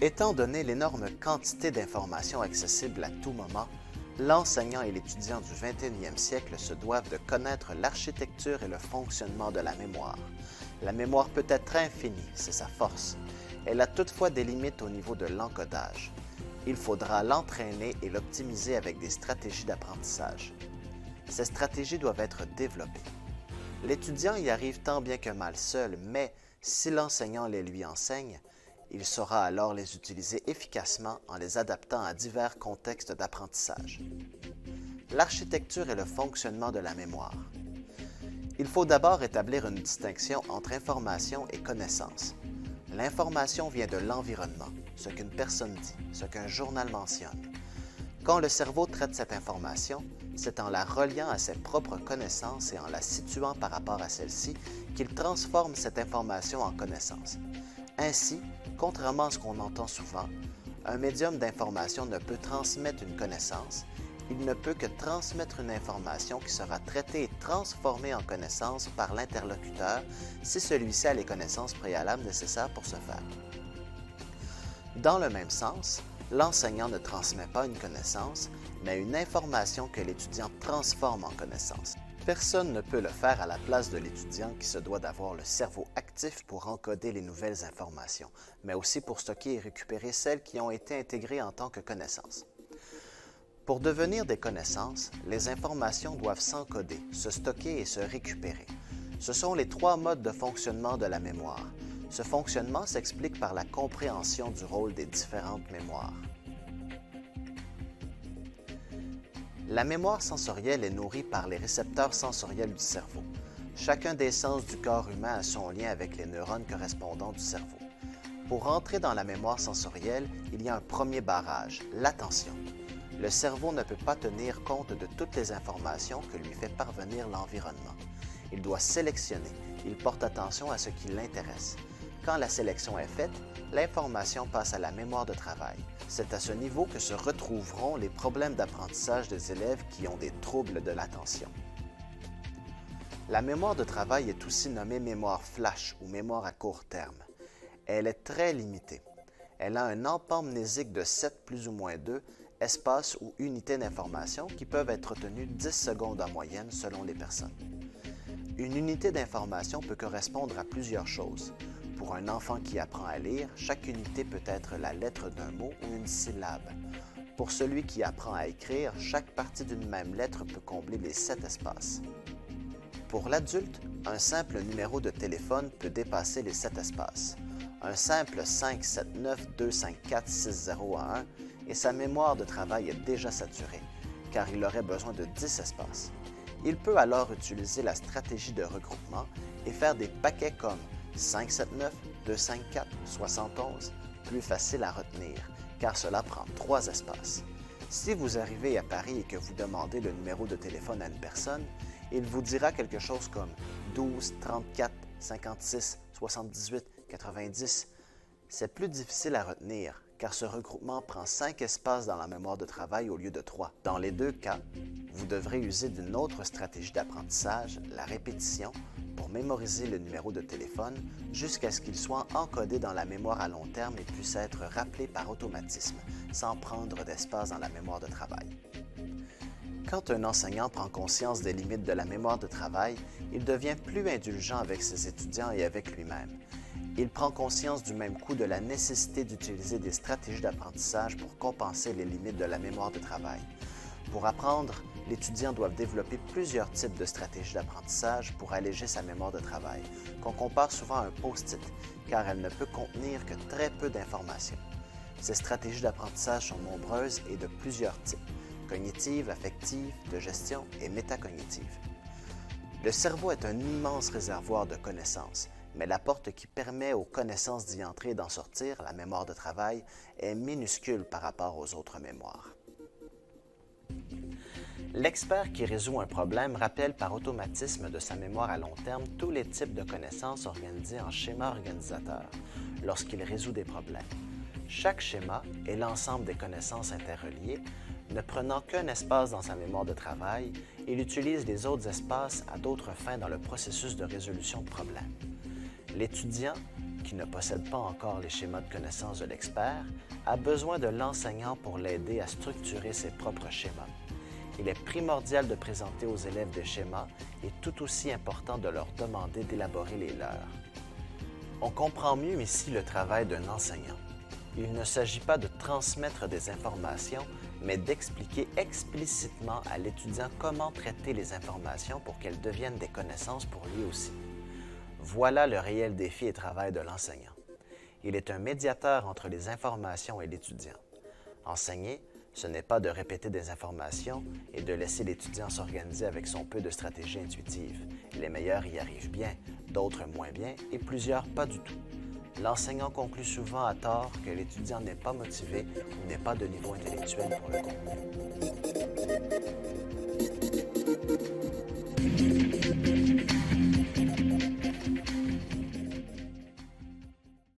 Étant donné l'énorme quantité d'informations accessibles à tout moment, l'enseignant et l'étudiant du 21e siècle se doivent de connaître l'architecture et le fonctionnement de la mémoire. La mémoire peut être infinie, c'est sa force. Elle a toutefois des limites au niveau de l'encodage. Il faudra l'entraîner et l'optimiser avec des stratégies d'apprentissage. Ces stratégies doivent être développées. L'étudiant y arrive tant bien que mal seul, mais si l'enseignant les lui enseigne, il saura alors les utiliser efficacement en les adaptant à divers contextes d'apprentissage. L'architecture et le fonctionnement de la mémoire. Il faut d'abord établir une distinction entre information et connaissance. L'information vient de l'environnement, ce qu'une personne dit, ce qu'un journal mentionne. Quand le cerveau traite cette information, c'est en la reliant à ses propres connaissances et en la situant par rapport à celle-ci qu'il transforme cette information en connaissance. Ainsi, contrairement à ce qu'on entend souvent, un médium d'information ne peut transmettre une connaissance, il ne peut que transmettre une information qui sera traitée et transformée en connaissance par l'interlocuteur si celui-ci a les connaissances préalables nécessaires pour ce faire. Dans le même sens, l'enseignant ne transmet pas une connaissance, mais une information que l'étudiant transforme en connaissance. Personne ne peut le faire à la place de l'étudiant qui se doit d'avoir le cerveau actif pour encoder les nouvelles informations, mais aussi pour stocker et récupérer celles qui ont été intégrées en tant que connaissances. Pour devenir des connaissances, les informations doivent s'encoder, se stocker et se récupérer. Ce sont les trois modes de fonctionnement de la mémoire. Ce fonctionnement s'explique par la compréhension du rôle des différentes mémoires. La mémoire sensorielle est nourrie par les récepteurs sensoriels du cerveau. Chacun des sens du corps humain a son lien avec les neurones correspondants du cerveau. Pour entrer dans la mémoire sensorielle, il y a un premier barrage, l'attention. Le cerveau ne peut pas tenir compte de toutes les informations que lui fait parvenir l'environnement. Il doit sélectionner, il porte attention à ce qui l'intéresse. Quand la sélection est faite, l'information passe à la mémoire de travail. C'est à ce niveau que se retrouveront les problèmes d'apprentissage des élèves qui ont des troubles de l'attention. La mémoire de travail est aussi nommée mémoire flash ou mémoire à court terme. Elle est très limitée. Elle a un empamnésique de 7 plus ou moins 2 espaces ou unités d'information qui peuvent être retenues 10 secondes en moyenne selon les personnes. Une unité d'information peut correspondre à plusieurs choses. Pour un enfant qui apprend à lire, chaque unité peut être la lettre d'un mot ou une syllabe. Pour celui qui apprend à écrire, chaque partie d'une même lettre peut combler les 7 espaces. Pour l'adulte, un simple numéro de téléphone peut dépasser les 7 espaces. Un simple 579-254-6011 et sa mémoire de travail est déjà saturée, car il aurait besoin de 10 espaces. Il peut alors utiliser la stratégie de regroupement et faire des paquets comme 579-254-71, plus facile à retenir, car cela prend 3 espaces. Si vous arrivez à Paris et que vous demandez le numéro de téléphone à une personne, il vous dira quelque chose comme 12 34 56 78 90. C'est plus difficile à retenir, car ce regroupement prend 5 espaces dans la mémoire de travail au lieu de 3. Dans les deux cas, vous devrez user d'une autre stratégie d'apprentissage, la répétition, pour mémoriser le numéro de téléphone jusqu'à ce qu'il soit encodé dans la mémoire à long terme et puisse être rappelé par automatisme, sans prendre d'espace dans la mémoire de travail. Quand un enseignant prend conscience des limites de la mémoire de travail, il devient plus indulgent avec ses étudiants et avec lui-même. Il prend conscience du même coup de la nécessité d'utiliser des stratégies d'apprentissage pour compenser les limites de la mémoire de travail. Pour apprendre, l'étudiant doit développer plusieurs types de stratégies d'apprentissage pour alléger sa mémoire de travail, qu'on compare souvent à un post-it, car elle ne peut contenir que très peu d'informations. Ces stratégies d'apprentissage sont nombreuses et de plusieurs types, cognitives, affectives, de gestion et métacognitives. Le cerveau est un immense réservoir de connaissances, mais la porte qui permet aux connaissances d'y entrer et d'en sortir, la mémoire de travail, est minuscule par rapport aux autres mémoires. L'expert qui résout un problème rappelle par automatisme de sa mémoire à long terme tous les types de connaissances organisées en schéma organisateur lorsqu'il résout des problèmes. Chaque schéma est l'ensemble des connaissances interreliées. Ne prenant qu'un espace dans sa mémoire de travail, il utilise les autres espaces à d'autres fins dans le processus de résolution de problèmes. L'étudiant, qui ne possède pas encore les schémas de connaissances de l'expert, a besoin de l'enseignant pour l'aider à structurer ses propres schémas. Il est primordial de présenter aux élèves des schémas et tout aussi important de leur demander d'élaborer les leurs. On comprend mieux ici le travail d'un enseignant. Il ne s'agit pas de transmettre des informations, mais d'expliquer explicitement à l'étudiant comment traiter les informations pour qu'elles deviennent des connaissances pour lui aussi. Voilà le réel défi et travail de l'enseignant. Il est un médiateur entre les informations et l'étudiant. Enseigner, ce n'est pas de répéter des informations et de laisser l'étudiant s'organiser avec son peu de stratégie intuitive. Les meilleurs y arrivent bien, d'autres moins bien et plusieurs pas du tout. L'enseignant conclut souvent à tort que l'étudiant n'est pas motivé ou n'est pas de niveau intellectuel pour le contenu.